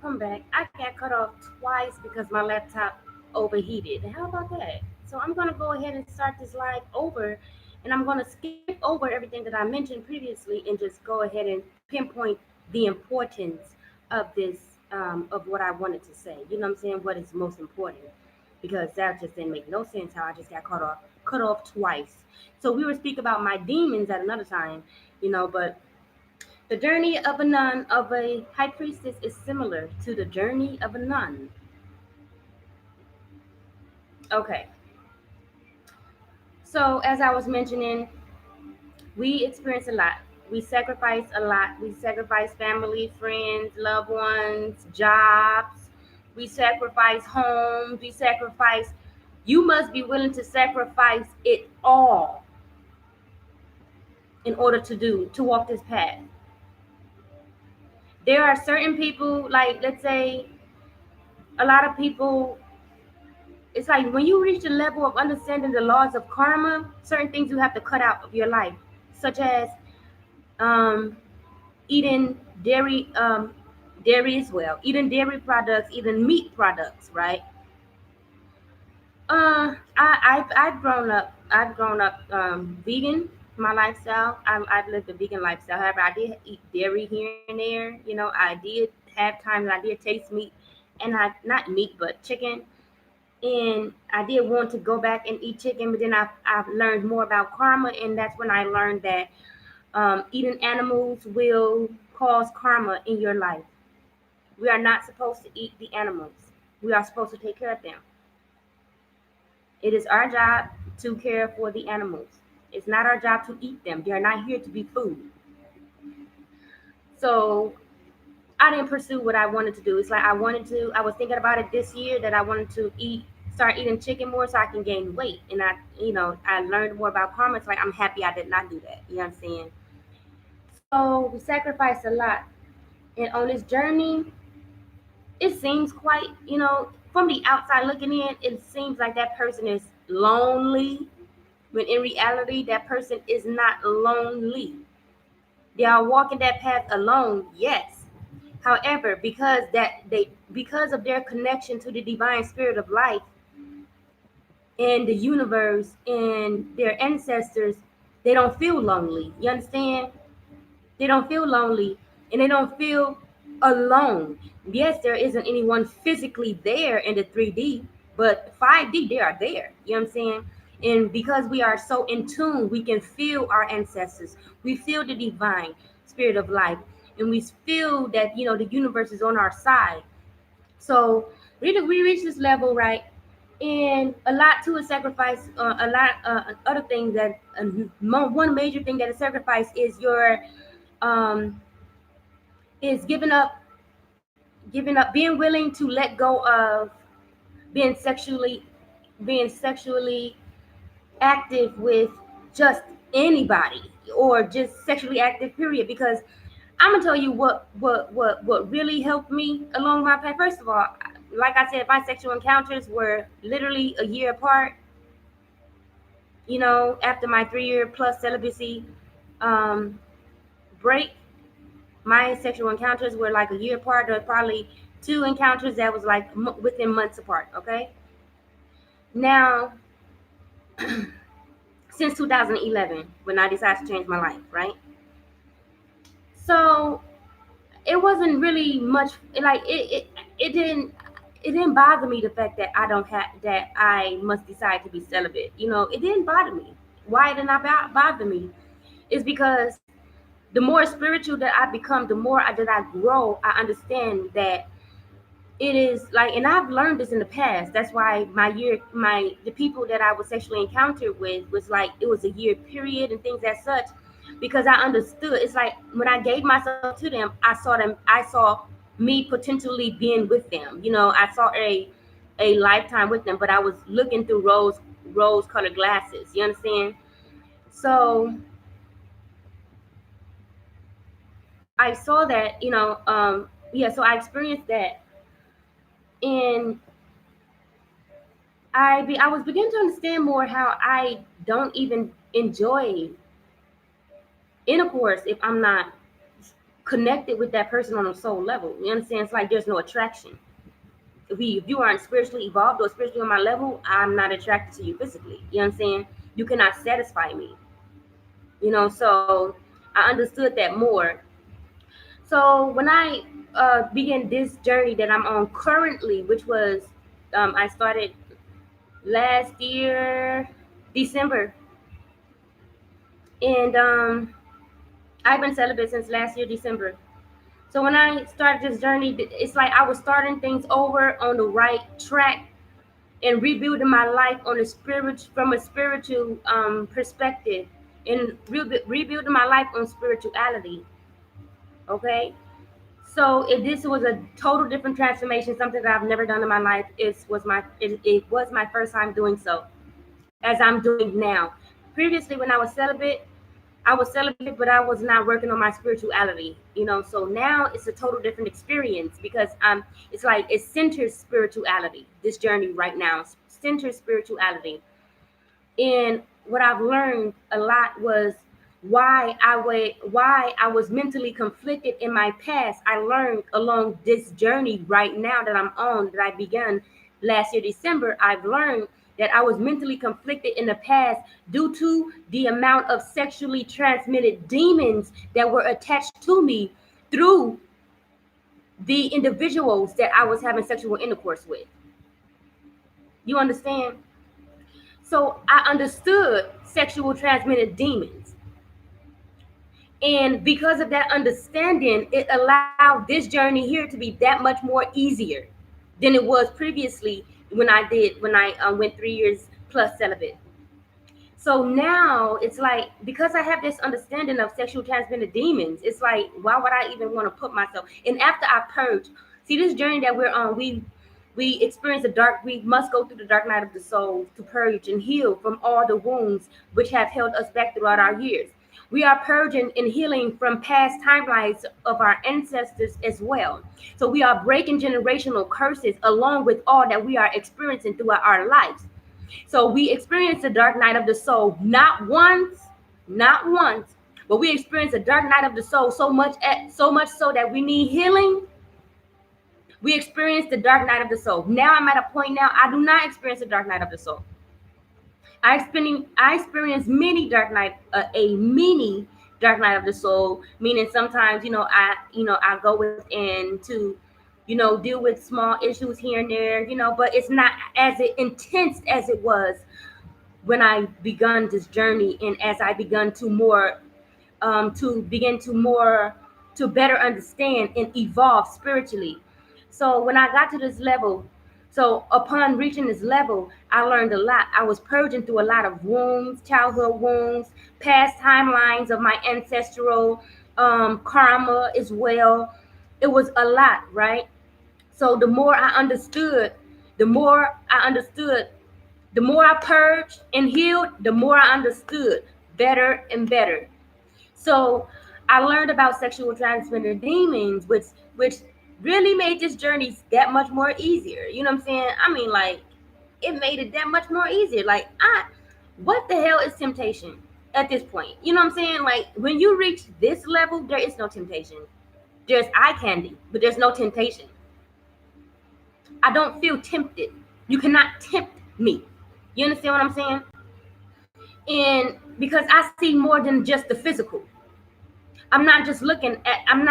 welcome back. I got cut off twice because my laptop overheated. How about that? So I'm gonna go ahead and start this live over, and I'm gonna skip over everything that I mentioned previously and just go ahead and pinpoint the importance of this, of what I wanted to say. You know what I'm saying? What is most important? Because that just didn't make no sense how I just got cut off twice. So we were speaking about my demons at another time, but the journey of a nun, of a high priestess, is similar to the journey of a nun. Okay, so as I was mentioning, we experience a lot. We sacrifice a lot. We sacrifice family, friends, loved ones, jobs. We sacrifice homes. We sacrifice. You must be willing to sacrifice it all in order to walk this path. There are certain people, like let's say, a lot of people, it's like when you reach the level of understanding the laws of karma, certain things you have to cut out of your life, such as um, eating dairy as well, eating dairy products, eating meat products, right? I've grown up vegan. My lifestyle, I've lived a vegan lifestyle. However, I did eat dairy here and there. I did have times I did taste meat, and I not meat but chicken, and I did want to go back and eat chicken, but then I've learned more about karma, and that's when I learned that eating animals will cause karma in your life. We are not supposed to eat the animals. We are supposed to take care of them. It is our job to care for the animals. It's not our job to eat them. They are not here to be food. So I didn't pursue what I wanted to do. It's like I was thinking about it this year that I wanted to start eating chicken more so I can gain weight. And I learned more about karma. It's like I'm happy I did not do that. You know what I'm saying? So we sacrifice a lot. And on this journey, it seems quite, from the outside looking in, it seems like that person is lonely, when in reality, that person is not lonely. They are walking that path alone, yes. However, because of their connection to the divine spirit of life and the universe and their ancestors, they don't feel lonely. You understand? They don't feel lonely, and they don't feel alone. Yes, there isn't anyone physically there in the 3D, but 5D, they are there. You know what I'm saying? And because we are so in tune, we can feel our ancestors. We feel the divine spirit of life, and we feel that the universe is on our side. So we reach this level, right? And a lot to a sacrifice. A lot other things that one major thing that is sacrifice is your um, is being willing to let go of being sexually being sexually active with just anybody, or just sexually active period. Because I'm gonna tell you what really helped me along my path. First of all, like I said, my sexual encounters were literally a year apart. After my 3-year plus celibacy um, break, my sexual encounters were like a year apart, or probably two encounters that was like within months apart. Okay, now since 2011, when I decided to change my life, right? So it wasn't really much like it didn't bother me, the fact that I must decide to be celibate. It didn't bother me. Why it did not bother me is because the more spiritual that I become, the more that I grow, I understand that it is like, and I've learned this in the past. That's why the people that I was sexually encountered with was like, it was a year period and things as such, because I understood. It's like when I gave myself to them, I saw me potentially being with them. I saw a lifetime with them, but I was looking through rose colored glasses. You understand? So I saw that, yeah, so I experienced that, and I was beginning to understand more how I don't even enjoy intercourse if I'm not connected with that person on a soul level. You understand? It's like there's no attraction. If you aren't spiritually evolved or spiritually on my level, I'm not attracted to you physically. You know what I'm saying? You cannot satisfy me. So I understood that more. So when I began this journey that I'm on currently, which was I started last year December, and I've been celibate since last year December. So when I started this journey, it's like I was starting things over on the right track and rebuilding my life on a spirit from a spiritual perspective, and rebuilding my life on spirituality. Okay, so if this was a total different transformation, something that I've never done in my life, it was my first time doing so, as I'm doing now. Previously, when I was celibate, but I was not working on my spirituality. So now it's a total different experience because it's like it centers spirituality. This journey right now centers spirituality. And what I've learned a lot was why I was mentally conflicted in my past. I learned along this journey right now that I'm on, that I began last year December. I've learned that I was mentally conflicted in the past due to the amount of sexually transmitted demons that were attached to me through the individuals that I was having sexual intercourse with. You understand? So I understood sexual transmitted demons. And because of that understanding, it allowed this journey here to be that much more easier than it was previously when I went 3 years plus celibate. So now it's like, because I have this understanding of sexual transmitted demons, it's like, why would I even want to put myself? And after I purge, see this journey that we're on, we experience we must go through the dark night of the soul to purge and heal from all the wounds which have held us back throughout our years. We are purging and healing from past timelines of our ancestors as well. So we are breaking generational curses along with all that we are experiencing throughout our lives. So we experience the dark night of the soul not once, but we experience the dark night of the soul so much so that we need healing. We experience the dark night of the soul. Now I'm at a point now I do not experience the dark night of the soul. I experience a mini dark night of the soul, meaning sometimes I go within to deal with small issues here and there, but it's not as intense as it was when I begun this journey, and as I begun to more to begin to more to better understand and evolve spiritually. So when I got to this level, so upon reaching this level, I learned a lot. I was purging through a lot of wounds, childhood wounds, past timelines of my ancestral karma as well. It was a lot, right? So the more I understood, the more I purged and healed, the more I understood better and better. So I learned about sexual transmitted demons, which really made this journey that much more easier. You know what I'm saying? I mean, like, it made it that much more easier. Like, what the hell is temptation at this point? You know what I'm saying? Like, when you reach this level, there is no temptation. There's eye candy, but there's no temptation. I don't feel tempted. You cannot tempt me. You understand what I'm saying? And because I see more than just the physical. I'm not just looking at I'm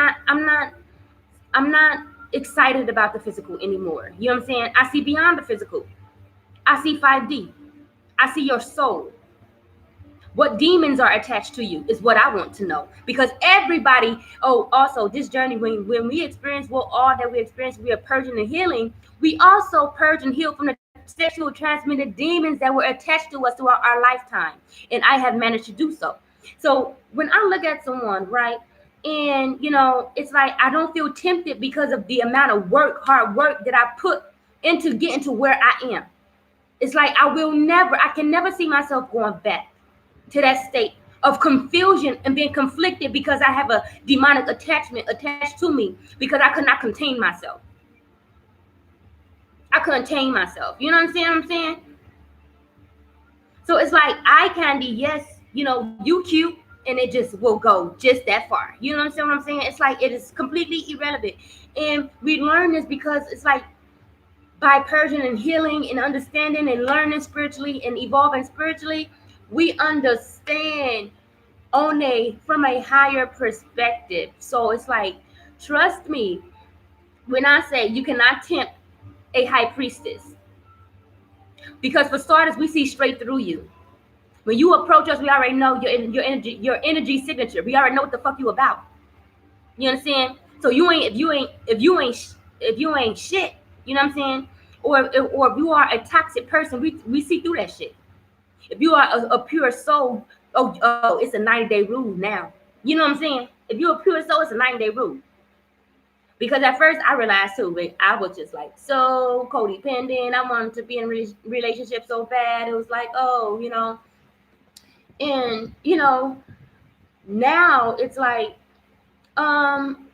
not excited about the physical anymore. You know what I'm saying? I see beyond the physical. I see 5D. I see your soul. What demons are attached to you is what I want to know. Because everybody, also this journey, when we experience all that we experience, we are purging and healing. We also purge and heal from the sexual transmitted demons that were attached to us throughout our lifetime. And I have managed to do so. So when I look at someone, right, and it's like I don't feel tempted because of the amount of hard work that I put into getting to where I am. It's like I can never see myself going back to that state of confusion and being conflicted because I have a demonic attachment attached to me because I could not contain myself. I couldn't tame myself. You know what I'm saying? So it's like eye candy, yes, you cute and it just will go just that far. You know what I'm saying? It's like it is completely irrelevant. And we learn this because it's like by purging and healing and understanding and learning spiritually and evolving spiritually, we understand on a from a higher perspective. So it's like, trust me when I say you cannot tempt a high priestess, because for starters, we see straight through you. When you approach us, we already know your energy signature. We already know what the fuck you about. You understand? So you ain't if you ain't shit. You know what I'm saying? Or if you are a toxic person, we see through that shit. If you are a pure soul, oh, it's a 90-day rule now. You know what I'm saying? If you're a pure soul, it's a 90-day rule. Because at first I realized too, but I was just like so codependent. I wanted to be in a relationship so bad. It was like, oh, and now um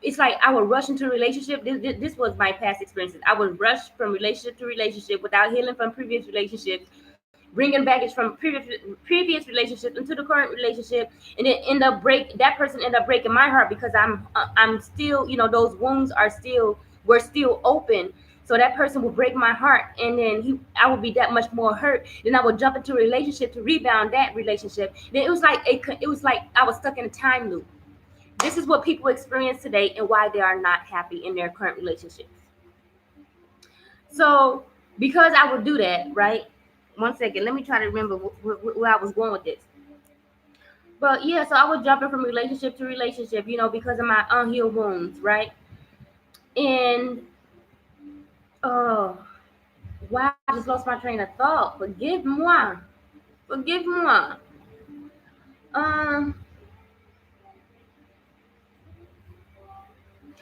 it's like I would rush into a relationship. This was my past experiences. I would rush from relationship to relationship without healing from previous relationships, bringing baggage from previous relationships into the current relationship, and then that person end up breaking my heart because I'm still, those wounds are still were still open. So that person will break my heart, and then I would be that much more hurt. Then I would jump into a relationship to rebound that relationship. Then it was like I was stuck in a time loop. This is what people experience today and why they are not happy in their current relationships. So, because I would do that, right? One second, let me try to remember where I was going with this. But yeah, so I was jumping from relationship to relationship, because of my unhealed wounds, right? And oh, wow, I just lost my train of thought. Forgive moi. Um,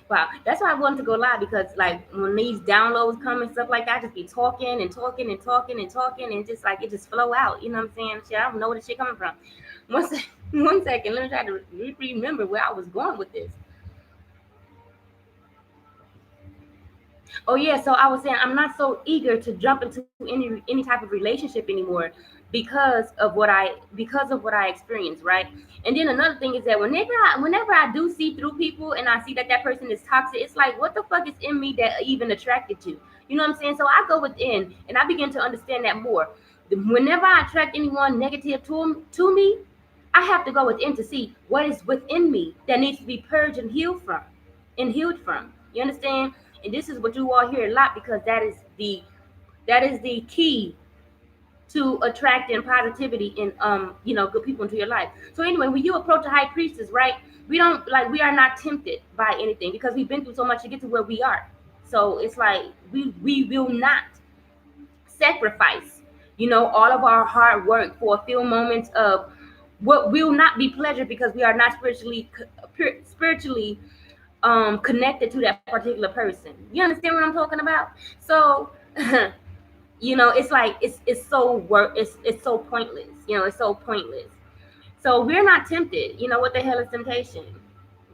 Wow, that's why I wanted to go live, because like when these downloads come and stuff like that, I just be talking and talking and talking and talking, and just like it just flow out. You know what I'm saying? Shit, I don't know where the shit coming from. One second, one second. Let me try to remember where I was going with this. Oh yeah, so I was saying I'm not so eager to jump into any type of relationship anymore because of what I experienced, right? And then another thing is that whenever I do see through people and I see that person is toxic, it's like, what the fuck is in me that even attracted to? You know what I'm saying? So I go within and I begin to understand that more. Whenever I attract anyone negative to me, I have to go within to see what is within me that needs to be purged and healed from. You understand? And this is what you all hear a lot, because that is the key to attracting positivity and good people into your life. So anyway, when you approach a high priestess, right? We are not tempted by anything because we've been through so much to get to where we are. So it's like we will not sacrifice, all of our hard work for a few moments of what will not be pleasure, because we are not spiritually connected to that particular person. You understand what I'm talking about? So it's like it's so pointless. It's so pointless. So we're not tempted. What the hell is temptation?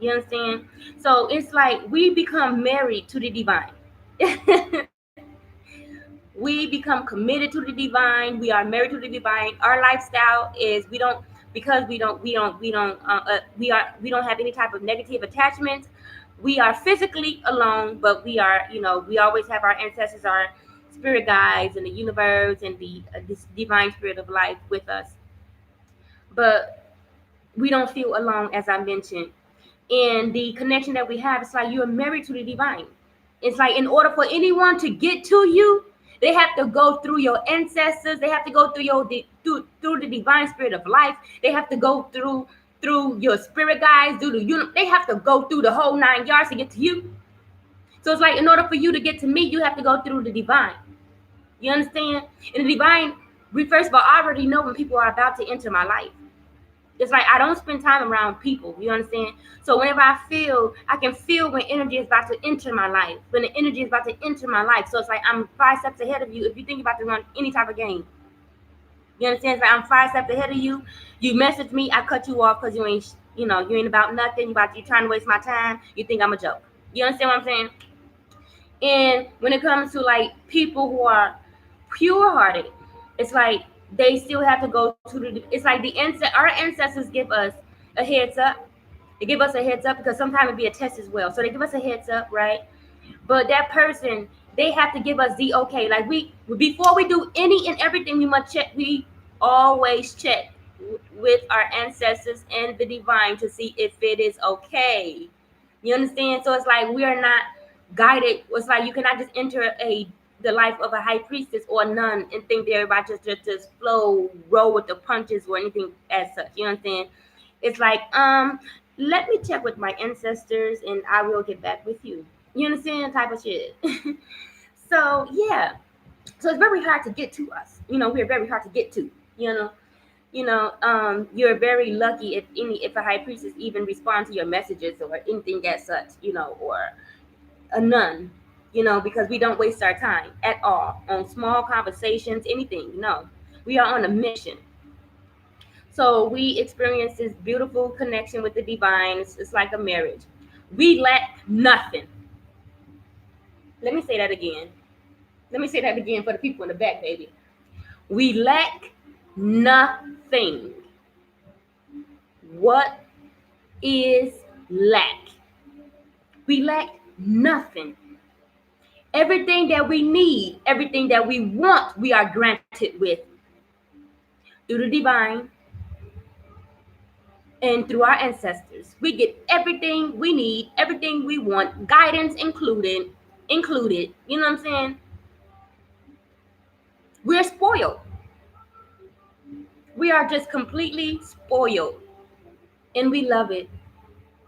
You understand? So it's like we become married to the divine. We become committed to the divine. We are married to the divine. Our lifestyle is we don't have any type of negative attachments. We are physically alone, but we always have our ancestors, our spirit guides, and the universe, and this divine spirit of life with us. But we don't feel alone, as I mentioned. And the connection that we have, it's like you're married to the divine. It's like in order for anyone to get to you, they have to go through your ancestors. They have to go through through the divine spirit of life. They have to go through your spirit guides. They have to go through the whole 9 yards to get to you. So it's like in order for you to get to me, you have to go through the divine. You understand? And the divine, we first of all, I already know when people are about to enter my life. It's like I don't spend time around people. You understand? So whenever I can feel when energy is about to enter my life. When the energy is about to enter my life. So it's like I'm 5 steps ahead of you. If you think about to run any type of game, you understand? It's like I'm 5 steps ahead of you. You message me, I cut you off because you ain't about nothing. You trying to waste my time. You think I'm a joke. You understand what I'm saying? And when it comes to like people who are pure hearted, it's like they still have to go to the. It's like our ancestors give us a heads up. They give us a heads up because sometimes it be a test as well. So they give us a heads up, right? But that person, they have to give us the okay. Like we, before we do any and everything, we must check. We always check with our ancestors and the divine to see if it is okay. You understand? So it's like we are not guided. It's like you cannot just enter the life of a high priestess or a nun and think they're about to just flow, roll with the punches or anything as such. You understand? It's like, let me check with my ancestors and I will get back with you. You understand? Type of shit. So yeah. So it's very hard to get to us. We're very hard to get to. You're very lucky if a high priestess even responds to your messages or anything as such, or a nun, because we don't waste our time at all on small conversations, anything. No, we are on a mission. So we experience this beautiful connection with the divine. It's like a marriage. We lack nothing. Let me say that again. Let me say that again for the people in the back, baby. We lack nothing. What is lack? We lack nothing. Everything that we need, everything that we want, we are granted with through the divine and through our ancestors. We get everything we need, everything we want, guidance included. You know what I'm saying? We're spoiled. We are just completely spoiled. And we love it.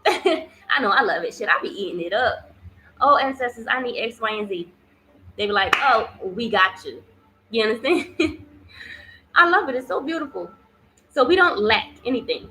I know I love it. Shit, I be eating it up. Oh, ancestors, I need X, Y, and Z. They be like, oh, we got you. You understand? I love it. It's so beautiful. So we don't lack anything.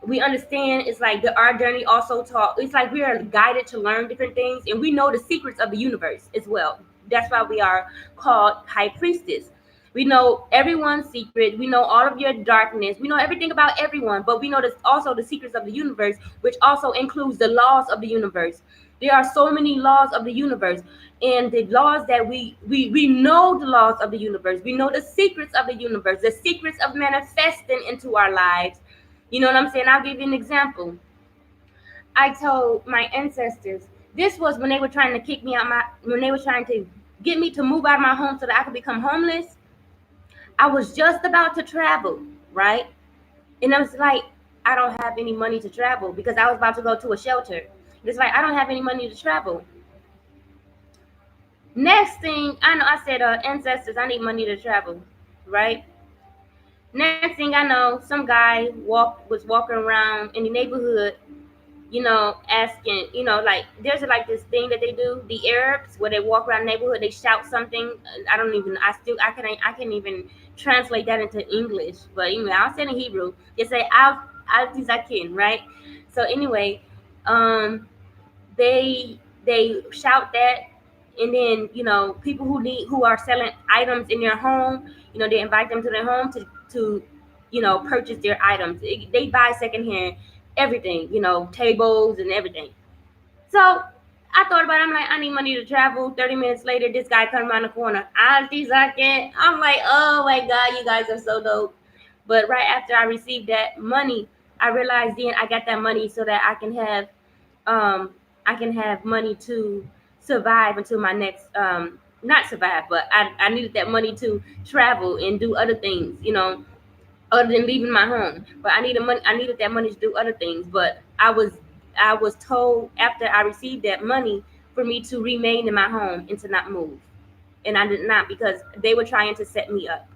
We understand it's like our journey also taught. It's like we are guided to learn different things, and we know the secrets of the universe as well. That's why we are called high priestess. We know everyone's secret. We know all of your darkness. We know everything about everyone, but we know this also the secrets of the universe, which also includes the laws of the universe. There are so many laws of the universe, and the laws that we know the laws of the universe. We know the secrets of the universe, the secrets of manifesting into our lives. You know what I'm saying? I'll give you an example. I told my ancestors, this was when they were trying to kick me out when they were trying to get me to move out of my home so that I could become homeless. I was just about to travel, right? And I was like, I don't have any money to travel because I was about to go to a shelter. It's like, I don't have any money to travel. Next thing I know, I said, ancestors, I need money to travel, right? Next thing I know, some guy was walking around in the neighborhood, asking, like there's like this thing that they do, the Arabs, where they walk around the neighborhood, they shout something. I can't even translate that into English, but anyway, I'll say it in Hebrew. They say al tizakin, right? So anyway, they shout that, and then people who are selling items in their home, they invite them to their home to purchase their items. They buy secondhand everything, tables and everything. So I thought about it. I'm like, I need money to travel. 30 minutes later, this guy comes around the corner. I'm like, oh my God, you guys are so dope. But right after I received that money, I realized then I got that money so that um I can have money to survive until my next not survive, but I needed that money to travel and do other things, other than leaving my home. But I needed that money to do other things. But I was told after I received that money for me to remain in my home and to not move. And I did not, because they were trying to set me up.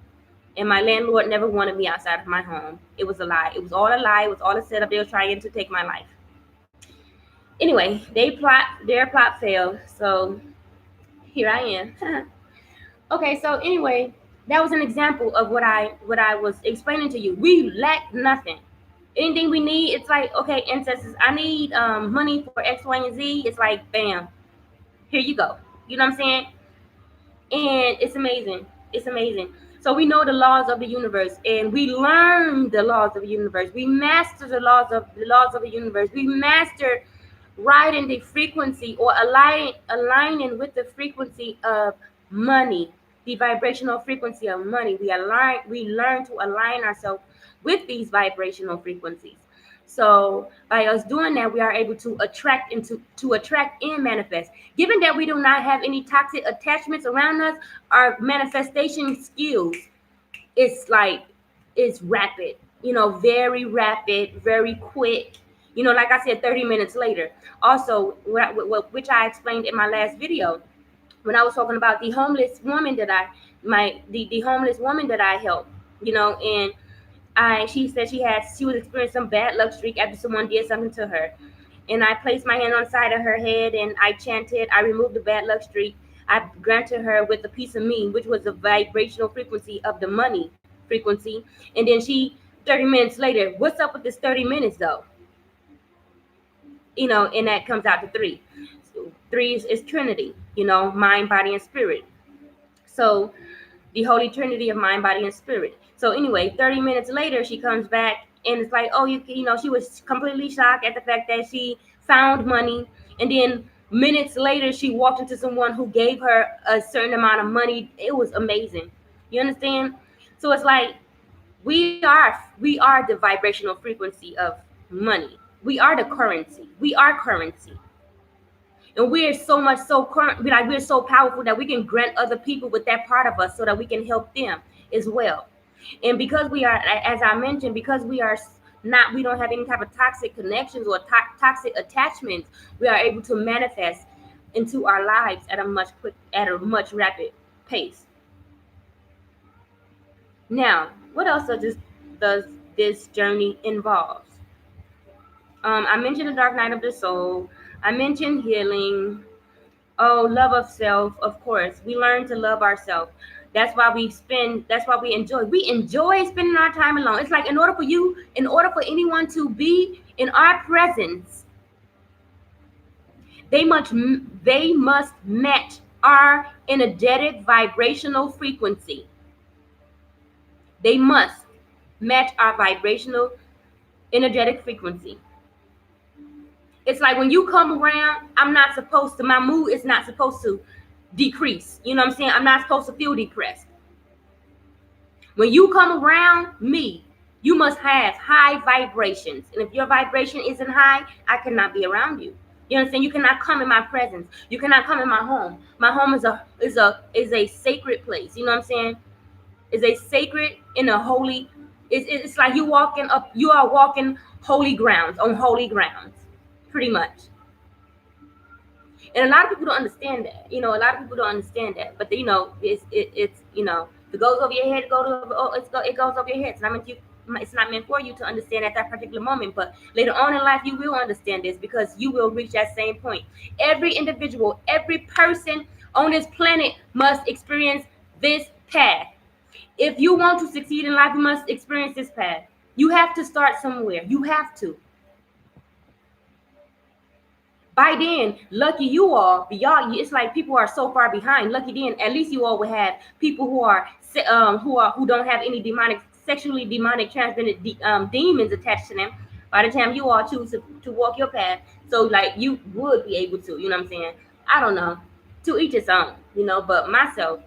And my landlord never wanted me outside of my home. It was a lie. It was all a lie. It was all a setup. They were trying to take my life. Anyway, their plot failed. So here I am. Okay, so anyway, that was an example of what I was explaining to you. We lack nothing. Anything we need, it's like, okay, ancestors, I need money for X, Y, and Z. It's like, bam, here you go. You know what I'm saying? And it's amazing. It's amazing. So we know the laws of the universe, and we learn the laws of the universe. We master the laws of the universe. We master riding the frequency or aligning with the frequency of money. the vibrational frequency of money. We learn to align ourselves with these vibrational frequencies. So by us doing that, we are able to attract and manifest. Given that we do not have any toxic attachments around us, our manifestation skills is like it's rapid, very rapid, very quick. Like I said, 30 minutes later. Also, which I explained in my last video when I was talking about the homeless woman that the homeless woman that I helped, and she said she was experiencing some bad luck streak after someone did something to her. And I placed my hand on the side of her head and I chanted, I removed the bad luck streak. I granted her with a piece of me, which was the vibrational frequency of the money frequency. And then 30 minutes later, what's up with this 30 minutes though? And that comes out to three. So three is Trinity, mind, body, and spirit. So the Holy Trinity of mind, body, and spirit. So anyway, 30 minutes later, she comes back and it's like, oh, she was completely shocked at the fact that she found money. And then minutes later, she walked into someone who gave her a certain amount of money. It was amazing. You understand? So it's like we are the vibrational frequency of money. We are the currency. We are currency. And we're so much so current, like we're so powerful that we can grant other people with that part of us so that we can help them as well. And because we are, as I mentioned, because we don't have any type of toxic connections or toxic attachments, we are able to manifest into our lives at a much rapid pace. Now, what else does this journey involve? I mentioned the dark night of the soul. I mentioned healing. Oh, love of self, of course. We learn to love ourselves. That's why we enjoy spending our time alone. It's like in order for anyone to be in our presence, they must match our energetic vibrational frequency. They must match our vibrational energetic frequency. It's like when you come around, my mood is not supposed to decrease. You know what I'm saying? I'm not supposed to feel depressed. When you come around me, you must have high vibrations. And if your vibration isn't high, I cannot be around you. You understand? You cannot come in my presence. You cannot come in my home. My home is a sacred place. You know what I'm saying? Is a sacred and a holy. It's like you are walking holy grounds on holy grounds, pretty much. And a lot of people don't understand that. A lot of people don't understand that. But it's if it goes over your head, it goes over your head. It's not meant for you to understand at that particular moment. But later on in life, you will understand this because you will reach that same point. Every individual, every person on this planet must experience this path. If you want to succeed in life, you must experience this path. You have to start somewhere. You have to. By then, lucky you all, y'all, it's like people are so far behind. Lucky then, at least you all will have people who don't have any sexually demonic transmitted demons attached to them. By the time you all choose to walk your path, so like you would be able to, you know what I'm saying? I don't know. To each its own, But myself,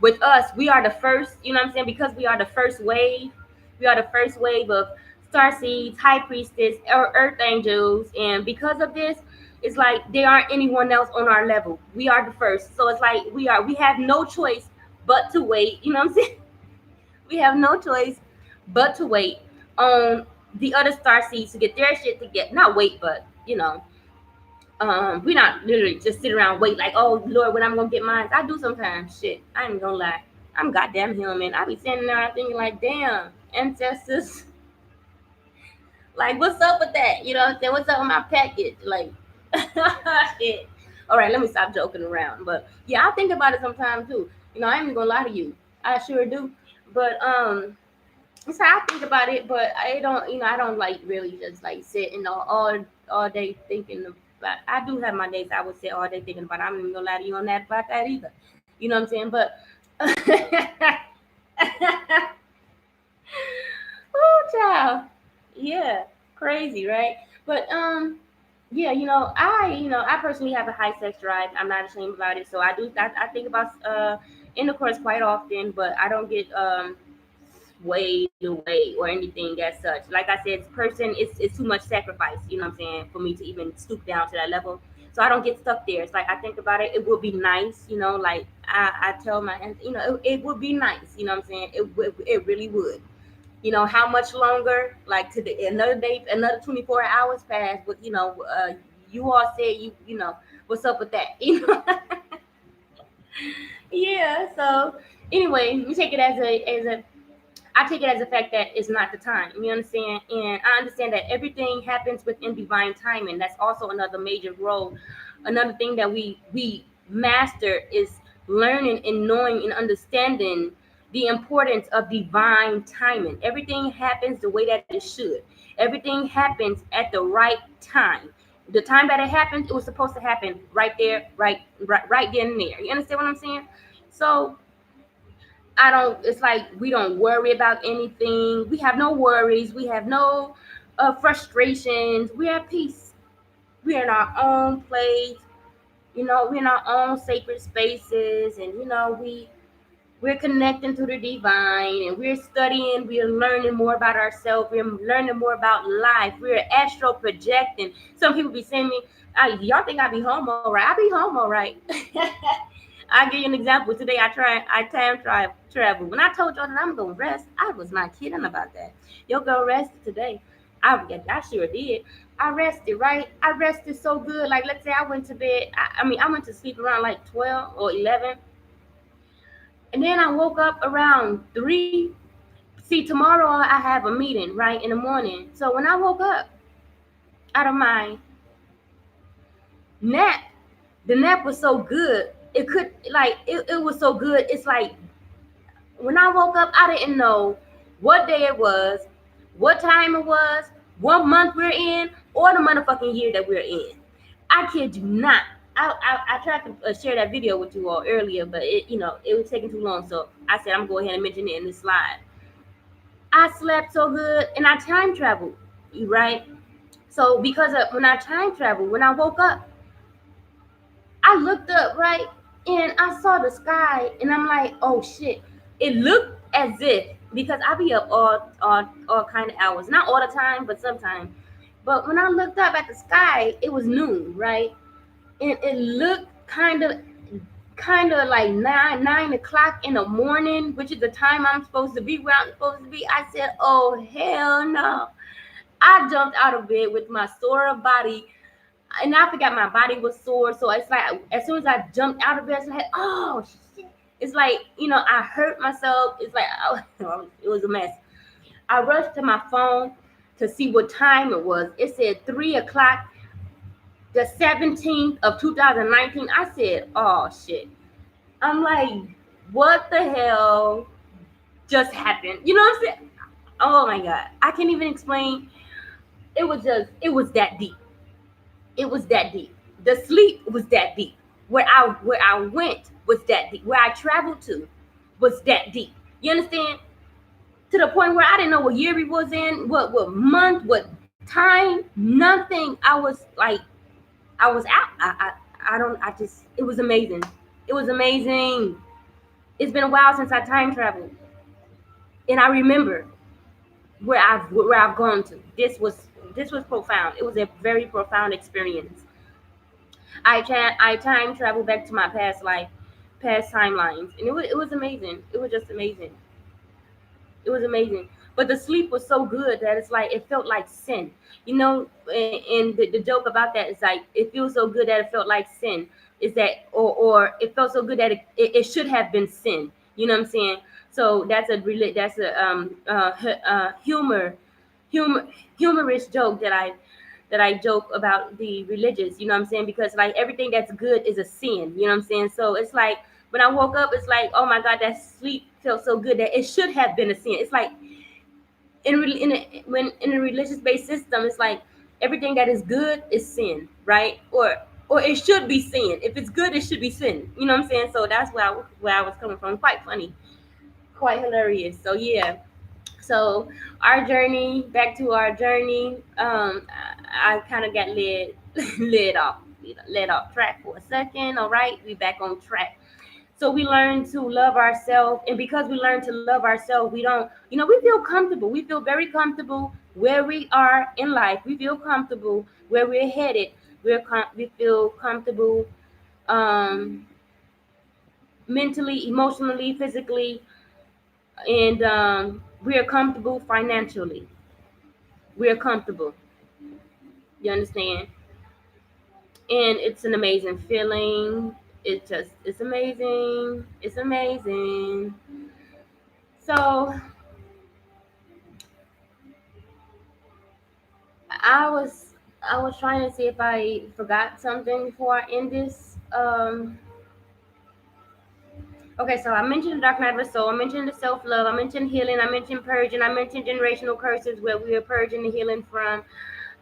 with us, we are the first, you know what I'm saying? Because we are the first wave. We are the first wave of star seeds, high priestess, earth angels. And because of this, it's like there aren't anyone else on our level. We are the first. So it's like we have no choice but to wait. You know what I'm saying? We have no choice but to wait on the other star seeds to get their shit to get, not wait, but we not literally just sit around wait like, oh Lord, when I'm gonna get mine. I do sometimes. Shit, I ain't gonna lie. I'm goddamn human. I be standing there thinking like, damn, ancestors, like what's up with that? You know what I'm saying? What's up with my package? Like shit. All right, let me stop joking around. But yeah, I think about it sometimes too. I ain't even gonna lie to you. I sure do. But so I think about it, but I don't, I don't like really just like sit and all day thinking about. I do have my days I would sit all day thinking about. I'm not even gonna lie to you on that about that either. You know what I'm saying? But oh child, yeah, crazy, right? But Yeah, I personally have a high sex drive. I'm not ashamed about it. So I do. I think about intercourse quite often, but I don't get swayed away or anything as such. Like I said, person, it's too much sacrifice. You know what I'm saying, for me to even stoop down to that level. So I don't get stuck there. It's like I think about it. It would be nice, like I tell my, it would be nice. You know what I'm saying? It really would. How much longer, like to the another day, another 24 hours passed, but you all said what's up with that. Yeah, so anyway, you take it as a I take it as a fact that it's not the time. You understand? And I understand that everything happens within divine timing. That's also another major role. Another thing that we master is learning and knowing and understanding the importance of divine timing. Everything happens the way that it should. Everything happens at the right time. The time that it happened, it was supposed to happen right there, right then and there. You understand what I'm saying? So I don't. It's like we don't worry about anything. We have no worries. We have no frustrations. We have peace. We're in our own place. We're in our own sacred spaces, and we're connecting to the divine, and we're studying. We're learning more about ourselves. We're learning more about life. We're astral projecting. Some people be saying me, "Y'all think I be homo, right? I be homo, right?" I'll give you an example. Today I travel. When I told y'all that I'm gonna rest, I was not kidding about that. Your girl rested today. I sure did. I rested, right? I rested so good. Like, let's say I went to bed. I went to sleep around like 12 or 11, and then I woke up around 3. See, tomorrow I have a meeting right in the morning. So when I woke up out of my nap, the nap was so good. It was so good. It's like when I woke up, I didn't know what day it was, what time it was, what month we're in, or the motherfucking year that we're in. I kid you not. I tried to share that video with you all earlier, but it was taking too long. So I said I'm going to go ahead and mention it in this slide. I slept so good, and I time traveled, right? So because of when I time traveled, when I woke up, I looked up, right, and I saw the sky, and I'm like, oh shit. It looked as if, because I be up all kind of hours, not all the time, but sometimes. But when I looked up at the sky, it was noon, right, and it looked kind of like nine o'clock in the morning, which is the time I'm supposed to be where I'm supposed to be. I said, oh hell no. I jumped out of bed with my sore body, and I forgot my body was sore. So it's like as soon as I jumped out of bed, it's like, oh shit. It's like, I hurt myself. It's like, oh, it was a mess. I rushed to my phone to see what time it was. It said 3 o'clock, the 17th of 2019. I said, oh shit. I'm like, what the hell just happened? You know what I'm saying? Oh my god. I can't even explain. It was that deep. It was that deep. The sleep was that deep. Where I went was that deep. Where I traveled to was that deep. You understand? To the point where I didn't know what year we was in, what month, what time, nothing. I was out. I don't I just it was amazing. It was amazing. It's been a while since I time traveled. And I remember where I've gone to. This was profound. It was a very profound experience. I time traveled back to my past life, past timelines, and it was amazing. It was just amazing. It was amazing. But the sleep was so good that it's like it felt like sin. And the joke about that is like it feels so good that it felt like sin. Is that or it felt so good that it should have been sin. You know what I'm saying? So that's a humor humorous joke that I joke about the religious, you know what I'm saying? Because like everything that's good is a sin, you know what I'm saying? So it's like when I woke up, it's like, oh my God, that sleep felt so good that it should have been a sin. It's like when in a religious based system, it's like everything that is good is sin, right? Or it should be sin. If it's good, it should be sin. You know what I'm saying? So that's where I was coming from. Quite funny, quite hilarious. So yeah, so our journey back to our journey, I kind of got led let off track for a second. All right, we back on track. So we learn to love ourselves, and because we learn to love ourselves, we don't, we feel comfortable. We feel very comfortable where we are in life. We feel comfortable where we're headed. We feel comfortable, um, mentally, emotionally, physically, and we are comfortable financially. We are comfortable. You understand? And it's an amazing feeling. It's amazing. It's amazing. So I was I was trying to see if I forgot something before I end this. Okay, so I mentioned the dark night of the soul. I mentioned the self love. I mentioned healing. I mentioned purging. I mentioned generational curses where we are purging and healing from.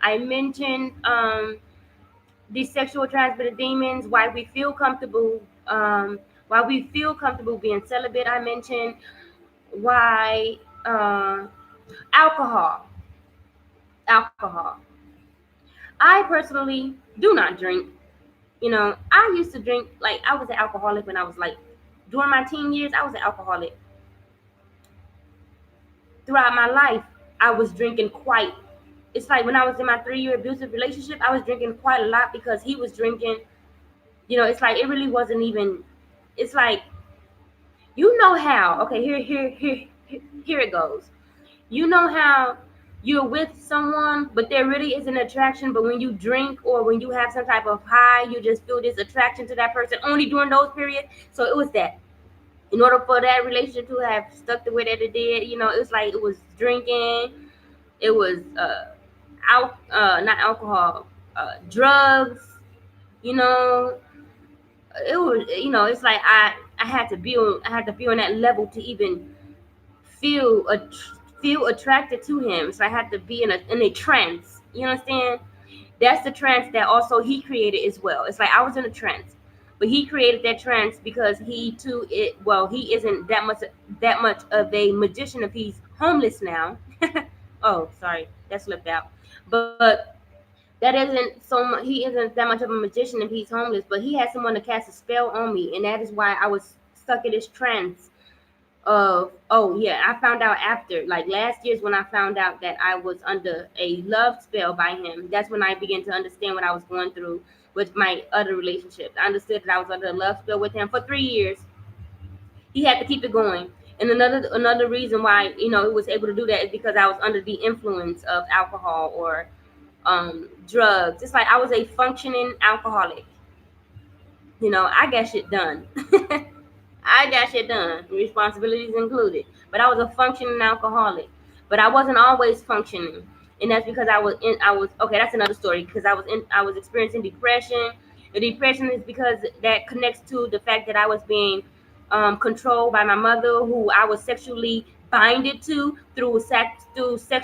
I mentioned these sexual transmitted demons. Why we feel comfortable being celibate. I mentioned why alcohol. Alcohol. I personally do not drink. I used to drink, like, I was an alcoholic when I was like, during my teen years, I was an alcoholic. Throughout my life, I was drinking quite. It's like when I was in my 3-year abusive relationship, I was drinking quite a lot because he was drinking. It's like it really wasn't even. It's like, how. Okay, here it goes. You know how you're with someone, but there really is an attraction. But when you drink or when you have some type of high, you just feel this attraction to that person only during those periods. So it was that. In order for that relationship to have stuck the way that it did, it was like it was drinking, it was not alcohol, drugs. You know, it was. It's like I had to be on that level to even feel a feel attracted to him. So I had to be in a trance. You understand? That's the trance that also he created as well. It's like I was in a trance, but he created that trance because he too. He isn't that much of a magician if he's homeless now. Oh, sorry, that slipped out. But that isn't so much. He isn't that much of a magician if he's homeless. But he had someone to cast a spell on me, and that is why I was stuck in this trance of, oh yeah, I found out after, like, last year's when I found out that I was under a love spell by him. That's when I began to understand what I was going through with my other relationships. I understood that I was under a love spell with him for 3 years. He had to keep it going. And another reason why, he was able to do that is because I was under the influence of alcohol or drugs. It's like I was a functioning alcoholic. I got shit done. I got shit done, responsibilities included. But I was a functioning alcoholic. But I wasn't always functioning, and that's because I was in. I was okay. That's another story because I was experiencing depression. The depression is because that connects to the fact that I was being controlled by my mother, who I was sexually binded to through sex